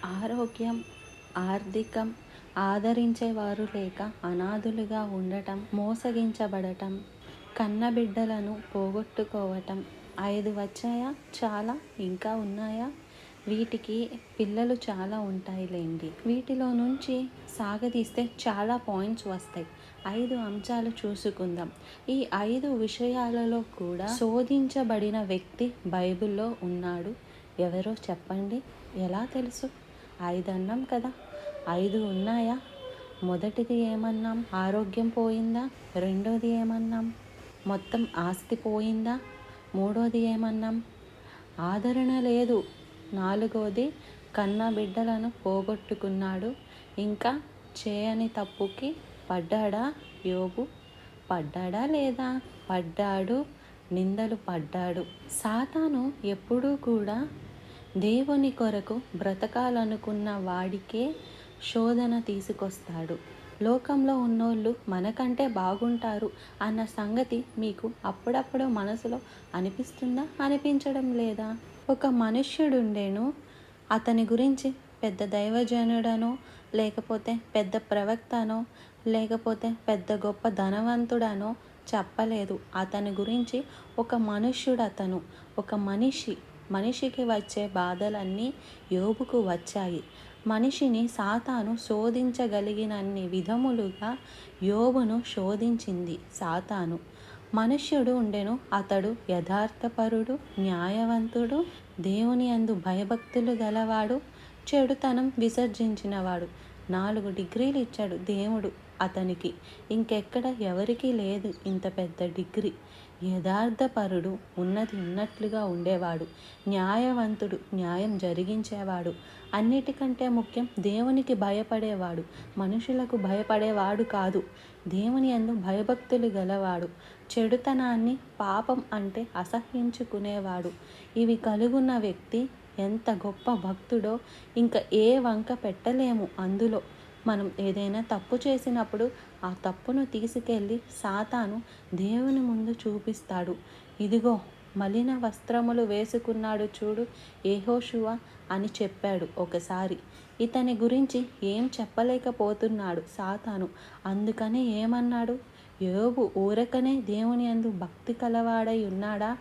ఆరోగ్యం, ఆర్థికం, ఆదరించేవారు లేక అనాథులుగా ఉండటం, మోసగించబడటం, కన్నబిడ్డలను పోగొట్టుకోవటం. 5 వచ్చాయా? చాలా? ఇంకా ఉన్నాయా? వీటికి పిల్లలు చాలా ఉంటాయిలేండి. వీటిలో నుంచి సాగదీస్తే చాలా పాయింట్స్ వస్తాయి. 5 అంశాలు చూసుకుందాం. ఈ 5 విషయాలలో కూడా శోధించబడిన వ్యక్తి బైబిల్లో ఉన్నాడు. ఎవరో చెప్పండి? ఎలా తెలుసు? 5 అన్నాం కదా, 5 ఉన్నాయా? మొదటిది ఏమన్నాం? ఆరోగ్యం పోయిందా? రెండోది ఏమన్నాం? మొత్తం ఆస్తి పోయిందా? మూడోది ఏమన్నాం? ఆదరణ లేదు. నాలుగోది కన్న బిడ్డలను పోగొట్టుకున్నాడు. ఇంకా చేయని తప్పుకి పడ్డాడా యోబు? పడ్డాడా లేదా? పడ్డాడు. నిందలు పడ్డాడు. సాతాను ఎప్పుడూ కూడా దేవుని కొరకు బ్రతకాలనుకున్న వాడికే శోధన తీసుకొస్తాడు. లోకంలో ఉన్నోళ్ళు మనకంటే బాగుంటారు అన్న సంగతి మీకు అప్పుడప్పుడు మనసులో అనిపిస్తుందా? అనిపించడం లేదా? ఒక మనుష్యుడుండేను. అతని గురించి పెద్ద దైవజనుడనో, లేకపోతే పెద్ద ప్రవక్తనో, లేకపోతే పెద్ద గొప్ప ధనవంతుడనో చెప్పలేదు. అతని గురించి ఒక మనుష్యుడతను, ఒక మనిషికి వచ్చే బాధలన్నీ యోబుకు వచ్చాయి. మనిషిని సాతాను శోధించగలిగినన్ని విధములుగా యోబును శోధించింది సాతాను. మనుష్యుడు ఉండెను. అతడు యథార్థపరుడు, న్యాయవంతుడు, దేవుని యందు భయభక్తులు గలవాడు, చెడుతనం విసర్జించినవాడు. 4 డిగ్రీలు ఇచ్చాడు దేవుడు అతనికి. ఇంకెక్కడ ఎవరికీ లేదు ఇంత పెద్ద డిగ్రీ. యథార్థపరుడు, ఉన్నది ఉన్నట్లుగా ఉండేవాడు, న్యాయవంతుడు, న్యాయం జరిగించేవాడు, అన్నిటికంటే ముఖ్యం దేవునికి భయపడేవాడు, మనుషులకు భయపడేవాడు కాదు, దేవుని యందు భయభక్తులు గలవాడు, చెడుతనాన్ని, పాపం అంటే అసహ్యించుకునేవాడు. ఇవి కలుగున్న వ్యక్తి ఎంత గొప్ప భక్తుడో ఇంకా ఏ వంక పెట్టలేము. అందులో మనం ఏదైనా తప్పు చేసినప్పుడు ఆ తప్పును తీసుకెళ్ళి సాతాను దేవుని ముందు చూపిస్తాడు. ఇదిగో మలిన వస్త్రములు వేసుకున్నాడు చూడు యెహోషువ అని చెప్పాడు ఒకసారి. ఇతని గురించి ఏం చెప్పలేకపోతున్నాడు సాతాను. అందుకని ఏమన్నాడు? యోబు ఊరకనే దేవుని యందు భక్తి కలవాడై ఉన్నాడా?